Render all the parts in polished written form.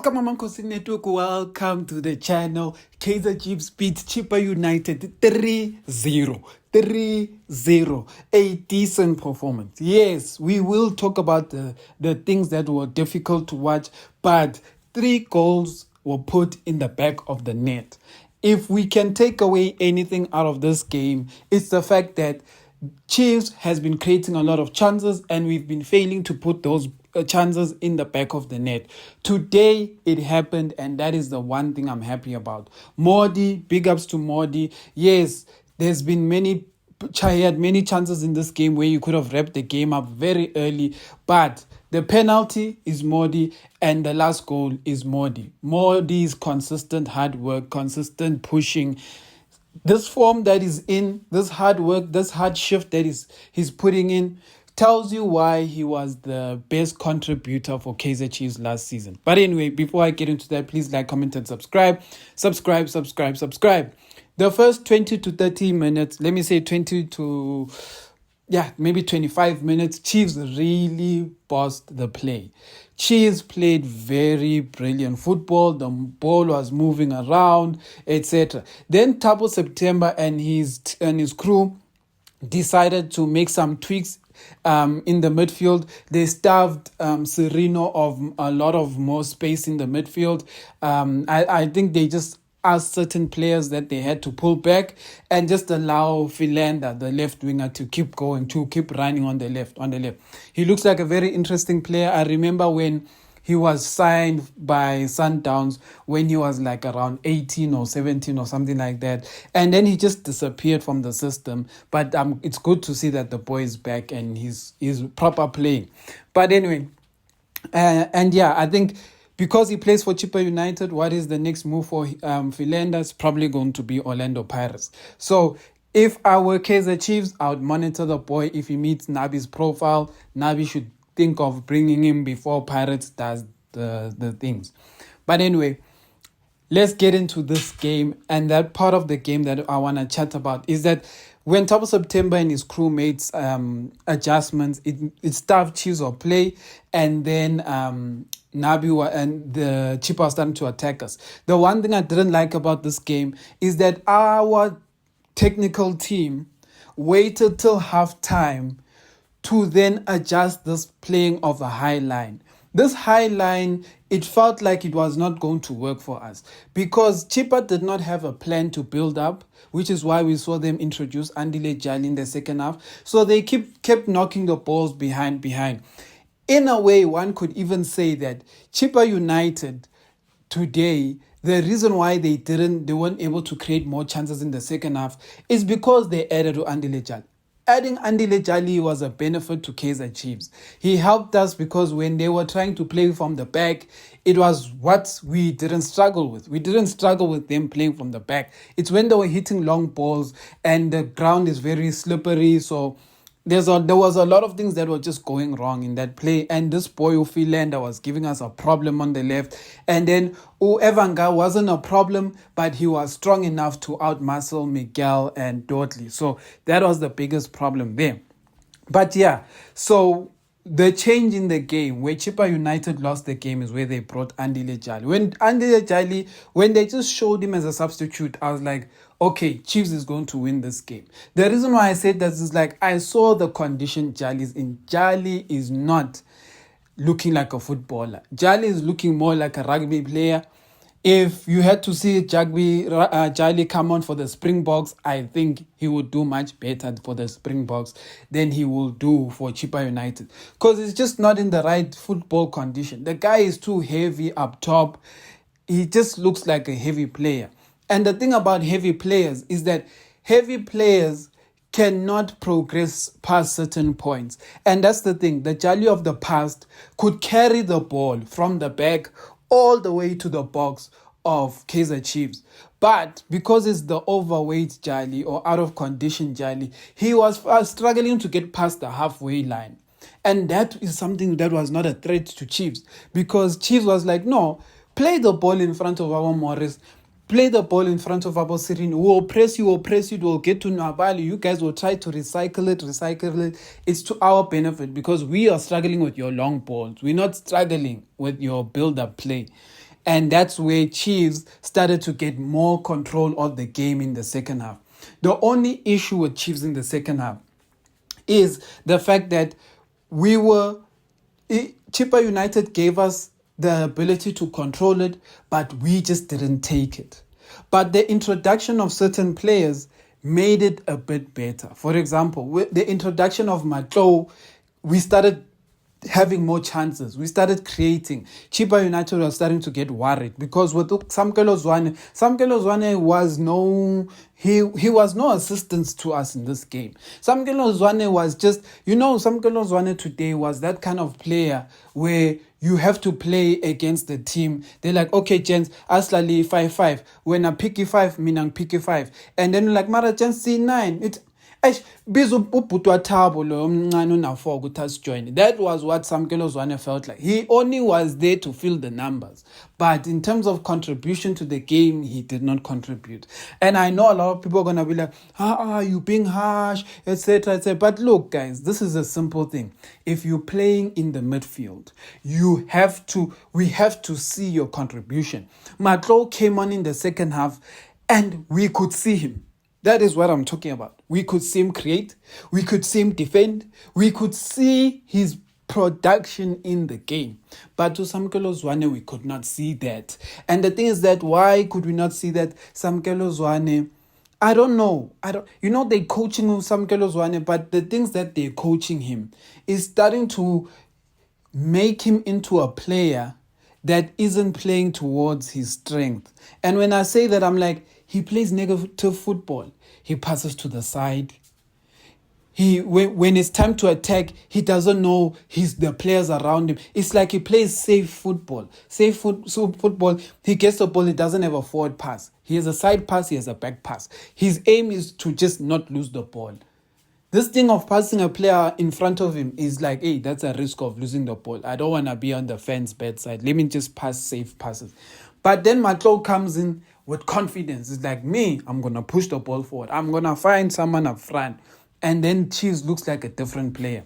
Welcome Amakhosi Network, welcome to the channel. Kaizer Chiefs beat Chippa United 3-0. 3-0. A decent performance. Yes, we will talk about the things that were difficult to watch, but 3 goals were put in the back of the net. If we can take away anything out of this game, it's the fact that Chiefs has been creating a lot of chances and we've been failing to put those chances in the back of the net. Today it happened, and that is the one thing I'm happy about. Mmodi, big ups to Mmodi. Yes, there's been many chances in this game where you could have wrapped the game up very early, but the penalty is Mmodi and the last goal is Mmodi. Mmodi's consistent hard work, consistent pushing, this form that is in, this hard work, this hard shift that he's putting in, tells you why he was the best contributor for Kaizer Chiefs last season. But anyway, before I get into that, please like, comment, and subscribe. Subscribe. The first 20 to 30 minutes, let me say 20 to, maybe 25 minutes, Chiefs really bossed the play. Chiefs played very brilliant football. The ball was moving around, etc. Then Thabo September and his crew decided to make some tweaks in the midfield. They starved Serino of a lot of more space in the midfield. I think they just asked certain players that they had to pull back and just allow Philander, the left winger, to keep going, to keep running on the left. He looks like a very interesting player. I remember when he was signed by Sundowns when he was like around 18 or 17 or something like that. And then he just disappeared from the system. But it's good to see that the boy is back and he's proper playing. But anyway, I think because he plays for Chippa United, what is the next move for Philander? It's probably going to be Orlando Pirates. So if I were Kaizer Chiefs, I would monitor the boy. If he meets Nabi's profile, Nabi should think of bringing him before Pirates does the things. But anyway, let's get into this game. And that part of the game that I want to chat about is that when Thabo September and his crew made adjustments, it starved Chiefs of play, and then Nabi and the Chippa are starting to attack us. The one thing I didn't like about this game is that our technical team waited till halftime to then adjust this playing of a high line. This high line, it felt like it was not going to work for us because Chippa did not have a plan to build up, which is why we saw them introduce Andile Jali in the second half. So they kept knocking the balls behind. In a way, one could even say that Chippa United today, the reason why they weren't able to create more chances in the second half is because they added to Andile Jali. Adding Andile Jali was a benefit to Kaizer Chiefs. He helped us because when they were trying to play from the back, it was what we didn't struggle with. We didn't struggle with them playing from the back. It's when they were hitting long balls and the ground is very slippery. So there was a lot of things that were just going wrong in that play. And this boy, Philander, was giving us a problem on the left. And then Evanga wasn't a problem, but he was strong enough to outmuscle Miguel and Dudley. So that was the biggest problem there. But so the change in the game where Chippa United lost the game is where they brought Andile Jali. When they just showed him as a substitute, I was like, okay, Chiefs is going to win this game. The reason why I said that is like I saw the condition Jali is in. Jali is not looking like a footballer. Jali is looking more like a rugby player. If you had to see Jali come on for the Springboks, I think he would do much better for the Springboks than he will do for Chippa United. Because he's just not in the right football condition. The guy is too heavy up top. He just looks like a heavy player. And the thing about heavy players is that heavy players cannot progress past certain points. And that's the thing. The Jali of the past could carry the ball from the back all the way to the box of Kaizer Chiefs. But because it's the overweight Jali or out of condition Jali, he was struggling to get past the halfway line. And that is something that was not a threat to Chiefs because Chiefs was like, no, play the ball in front of our Morris. Play the ball in front of Abu Sirin. We'll press you, we'll get to Nabali. You guys will try to recycle it. It's to our benefit because we are struggling with your long balls. We're not struggling with your build-up play. And that's where Chiefs started to get more control of the game in the second half. The only issue with Chiefs in the second half is the fact that Chippa United gave us the ability to control it, but we just didn't take it. But the introduction of certain players made it a bit better. For example, with the introduction of Matlo, we started having more chances. We started creating. Chippa United was starting to get worried because with Samkelo Zwane was he was no assistance to us in this game. Samkelo Zwane was just, Samkelo Zwane today was that kind of player where you have to play against the team. They're like, okay, gents, aslali 5-5. When I picky 5, minang picky 5. And then like, Mara gents C9. That was what Samkelo Zwane felt like. He only was there to fill the numbers. But in terms of contribution to the game, he did not contribute. And I know a lot of people are going to be like, you being harsh, etc., etc. But look, guys, this is a simple thing. If you're playing in the midfield, we have to see your contribution. Matlo came on in the second half and we could see him. That is what I'm talking about. We could see him create. We could see him defend. We could see his production in the game. But to Samkelo Zwane, we could not see that. And the thing is that why could we not see that? Samkelo Zwane, I don't know. They're coaching Samkelo Zwane, but the things that they're coaching him is starting to make him into a player that isn't playing towards his strength. And when I say that, I'm like, he plays negative football. He passes to the side. When it's time to attack, he doesn't know the players around him. It's like he plays safe football. Football, he gets the ball, he doesn't have a forward pass. He has a side pass, he has a back pass. His aim is to just not lose the ball. This thing of passing a player in front of him is like, hey, that's a risk of losing the ball. I don't want to be on the fence bedside. Let me just pass safe passes. But then Matlo comes in with confidence. It's like, I'm going to push the ball forward. I'm going to find someone up front. And then Chiefs looks like a different player.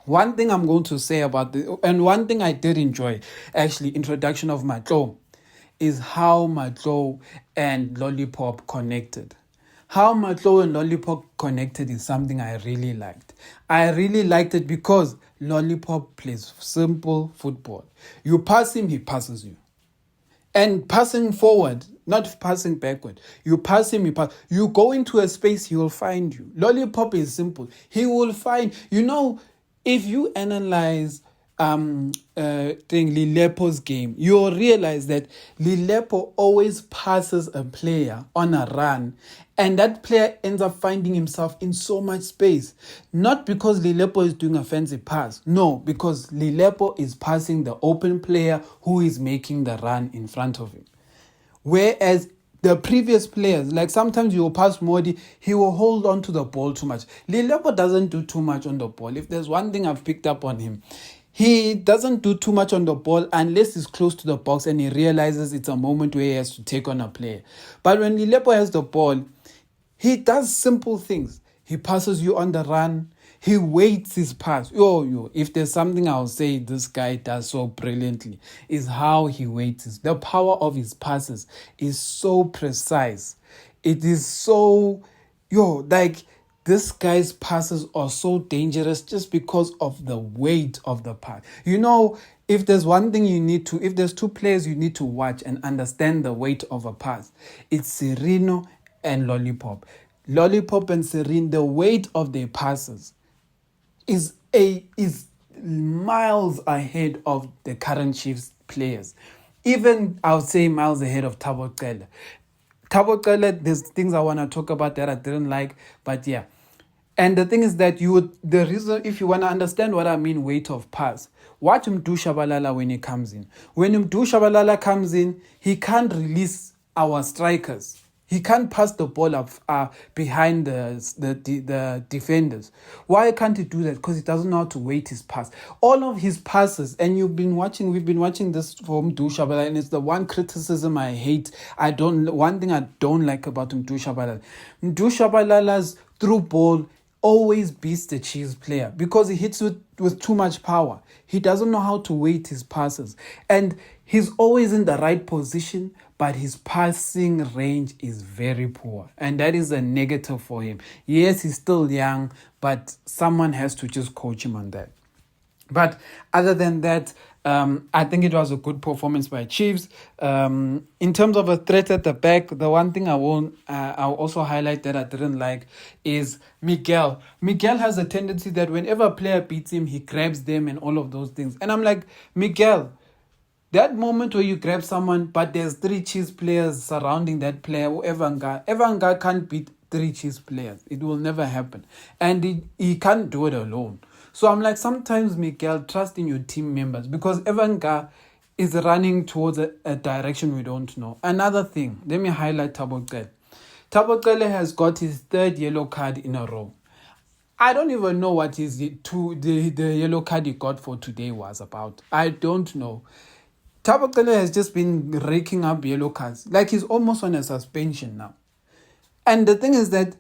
One thing I'm going to say about this, and one thing I did enjoy, actually, introduction of Matlo, is how Matlo and Lollipop connected. How Matlo and Lollipop connected is something I really liked. I really liked it because Lollipop plays simple football. You pass him, he passes you. And passing forward, not passing backward. You pass him, you go into a space, he will find you. Lollipop is simple. He will find, if you analyze Lilepo's game, you'll realize that Lilepo always passes a player on a run, and that player ends up finding himself in so much space. Not because Lilepo is doing a fancy pass. No, because Lilepo is passing the open player who is making the run in front of him. Whereas the previous players, like sometimes you will pass Mmodi, he will hold on to the ball too much. Lilepo doesn't do too much on the ball. If there's one thing I've picked up on him, he doesn't do too much on the ball unless he's close to the box and he realizes it's a moment where he has to take on a player. But when Lilepo has the ball, he does simple things. He passes you on the run. He waits his pass. If there's something I'll say this guy does so brilliantly, is how he waits. The power of his passes is so precise. It is so, this guy's passes are so dangerous just because of the weight of the pass. If there's one thing if there's two players you need to watch and understand the weight of a pass, it's Sereno and Lollipop. Lollipop and Serene, the weight of their passes is miles ahead of the current Chiefs players. Even, I would say, miles ahead of Thabo Cele. Thabo Cele, there's things I want to talk about that I didn't like, but yeah. And the thing is that the reason, if you want to understand what I mean, weight of pass, watch Mdu Shabalala when he comes in. When Mdu Shabalala comes in, he can't release our strikers. He can't pass the ball up behind the defenders. Why can't he do that? Because he doesn't know how to weight his pass. All of his passes, and we've been watching this from Mdu Shabalala, and it's the one criticism I hate. One thing I don't like about Mdu Shabalala. Mdu Shabalala's through ball always beats the Chiefs player because he hits with too much power. He doesn't know how to weight his passes. And He's always in the right position, but his passing range is very poor. And that is a negative for him. Yes, he's still young, but someone has to just coach him on that. But other than that, I think it was a good performance by Chiefs. In terms of a threat at the back, the one thing I'll also highlight that I didn't like is Miguel. Miguel has a tendency that whenever a player beats him, he grabs them and all of those things. And I'm like, Miguel, that moment where you grab someone, but there's 3 Chiefs players surrounding that player, Evanga can't beat 3 Chiefs players. It will never happen. And he can't do it alone. So I'm like, sometimes, Miguel, trust in your team members, because Evanga is running towards a direction we don't know. Another thing, let me highlight Thabo Qele. Thabo Qele has got his 3rd yellow card in a row. I don't even know what the yellow card he got for today was about. I don't know. Thabo Qele has just been raking up yellow cards. Like, he's almost on a suspension now. And the thing is that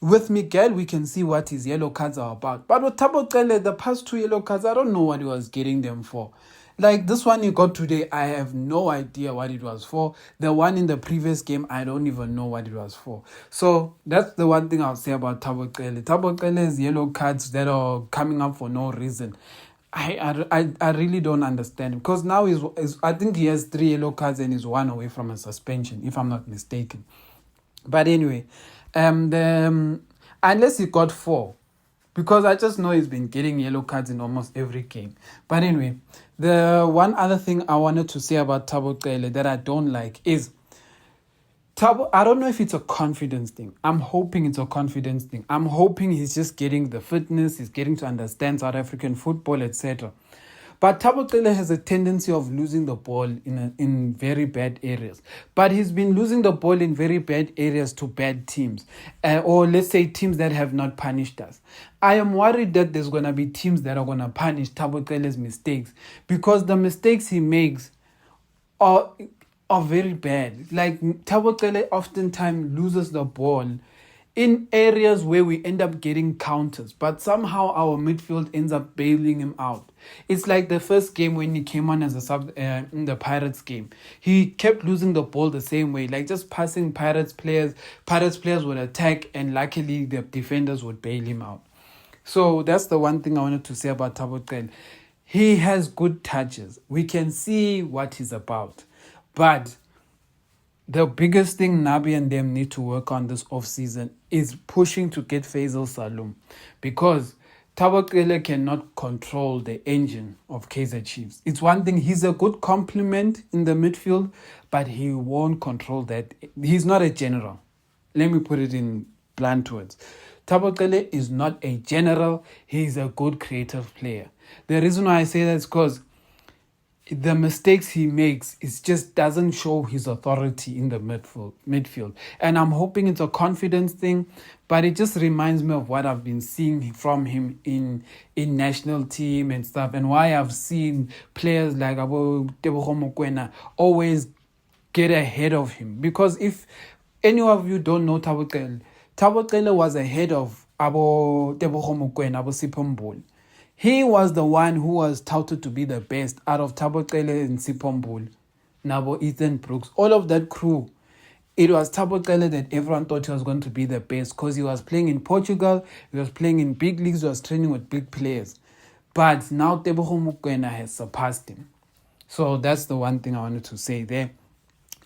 with Miguel, we can see what his yellow cards are about. But with Thabo Qele, the past 2 yellow cards, I don't know what he was getting them for. Like, this one he got today, I have no idea what it was for. The one in the previous game, I don't even know what it was for. So that's the one thing I'll say about Thabo Qele. Thabo Qele's yellow cards that are coming up for no reason, I really don't understand, because now I think he has 3 yellow cards and is 1 away from a suspension, if I'm not mistaken. But anyway, unless he got 4, because I just know he's been getting yellow cards in almost every game. But anyway, the one other thing I wanted to say about Thabo Qele that I don't like is Thabo. I don't know if it's a confidence thing. I'm hoping it's a confidence thing. I'm hoping he's just getting the fitness, he's getting to understand South African football, etc. But Thabo Qele has a tendency of losing the ball in very bad areas. But he's been losing the ball in very bad areas to bad teams. Or let's say teams that have not punished us. I am worried that there's going to be teams that are going to punish Thabo Qele's mistakes. Because the mistakes he makes are very bad. Like, Thabo Qele oftentimes loses the ball in areas where we end up getting counters, but somehow our midfield ends up bailing him out. It's like the first game when he came on as a sub in the Pirates game. He kept losing the ball the same way, like just passing Pirates players. Pirates players would attack, and luckily the defenders would bail him out. So that's the one thing I wanted to say about Thabo Qele. He has good touches. We can see what he's about. But the biggest thing Nabi and them need to work on this off-season is pushing to get Faisal Salum, because Thabo Qele cannot control the engine of Kaizer Chiefs. It's one thing, he's a good complement in the midfield, but he won't control that. He's not a general. Let me put it in blunt words. Thabo Qele is not a general. He's a good creative player. The reason why I say that is because the mistakes he makes, it just doesn't show his authority in the midfield. And I'm hoping it's a confidence thing, but it just reminds me of what I've been seeing from him in national team and stuff, and why I've seen players like Tebogo Mokoena always get ahead of him. Because if any of you don't know Thabo Qele was ahead of Tebogo Mokoena, Sipho Mbuli. He was the one who was touted to be the best out of Thabo Qele and Sipho Mbuli, Nabo, Ethan Brooks, all of that crew. It was Thabo Qele that everyone thought he was going to be the best, because he was playing in Portugal, he was playing in big leagues, he was training with big players. But now Tebogo Mokoena has surpassed him. So that's the one thing I wanted to say there.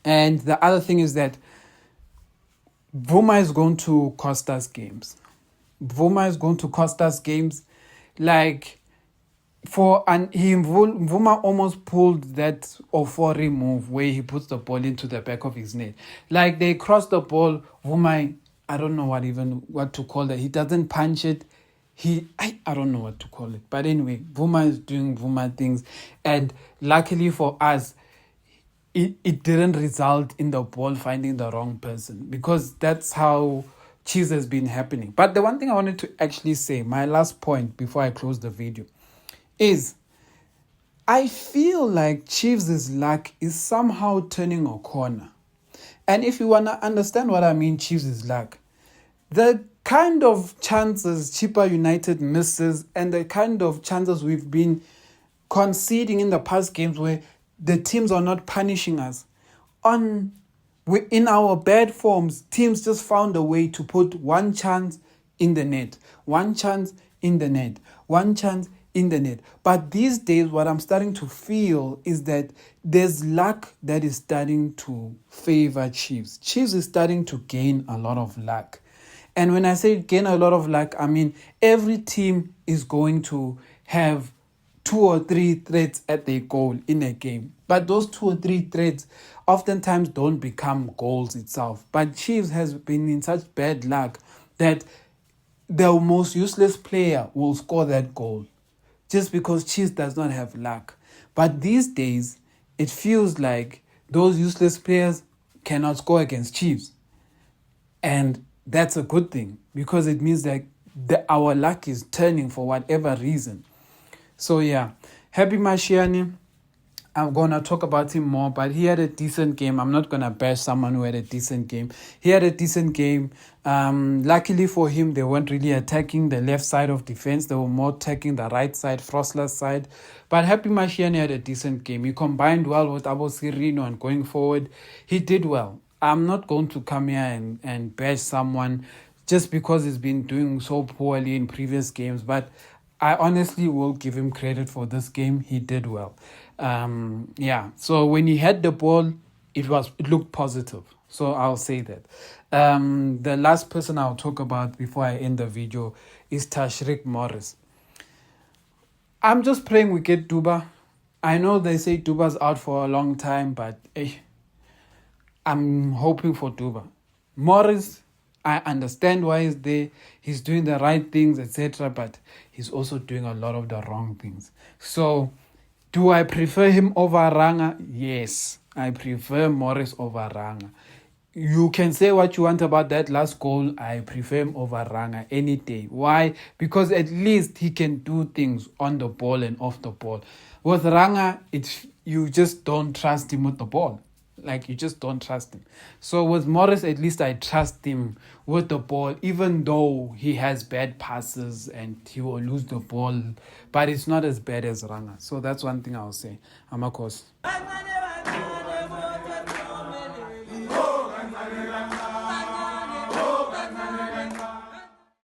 And the other thing is that Vuma is going to cost us games. Vuma is going to cost us games. Like, Vuma almost pulled that Ofori move where he puts the ball into the back of his net. Like, they cross the ball, Vuma, I don't know what to call that. He doesn't punch it. I don't know what to call it. But anyway, Vuma is doing Vuma things. And luckily for us, it didn't result in the ball finding the wrong person, because that's how Chiefs has been happening. But the one thing I wanted to actually say, my last point before I close the video, is I feel like Chiefs' luck is somehow turning a corner. And if you want to understand what I mean, Chiefs' luck, the kind of chances Chippa United misses and the kind of chances we've been conceding in the past games where the teams are not punishing us. In our bad forms, teams just found a way to put one chance in the net, one chance in the net, one chance in the net. But these days, what I'm starting to feel is that there's luck that is starting to favor Chiefs. Chiefs is starting to gain a lot of luck. And when I say gain a lot of luck, I mean every team is going to have 2 or 3 threats at their goal in a game. But those 2 or 3 threats oftentimes don't become goals itself. But Chiefs has been in such bad luck that the most useless player will score that goal just because Chiefs does not have luck. But these days, it feels like those useless players cannot score against Chiefs. And that's a good thing because it means that our luck is turning for whatever reason. So yeah, Happy Mashiane, I'm going to talk about him more, but he had a decent game. I'm not going to bash someone who had a decent game. He had a decent game. Luckily for him, they weren't really attacking the left side of defense. They were more attacking the right side, Frostler's side. But Happy Mashiane had a decent game. He combined well with Abosirino and going forward, he did well. I'm not going to come here and bash someone just because he's been doing so poorly in previous games, but I honestly will give him credit for this game. He did well. So when he had the ball, it looked positive. So I'll say that. The last person I'll talk about before I end the video is Tashreeq Morris. I'm just praying we get Duba. I know they say Duba's out for a long time, but I'm hoping for Duba. Morris, I understand why he's there. He's doing the right things, etc. But he's also doing a lot of the wrong things. So, do I prefer him over Ranga? Yes, I prefer Morris over Ranga. You can say what you want about that last goal. I prefer him over Ranga any day. Why? Because at least he can do things on the ball and off the ball. With Ranga, you just don't trust him with the ball. Like, you just don't trust him. So with Morris, at least I trust him with the ball, even though he has bad passes and he will lose the ball. But it's not as bad as Ranga. So that's one thing I'll say. Amakhosi.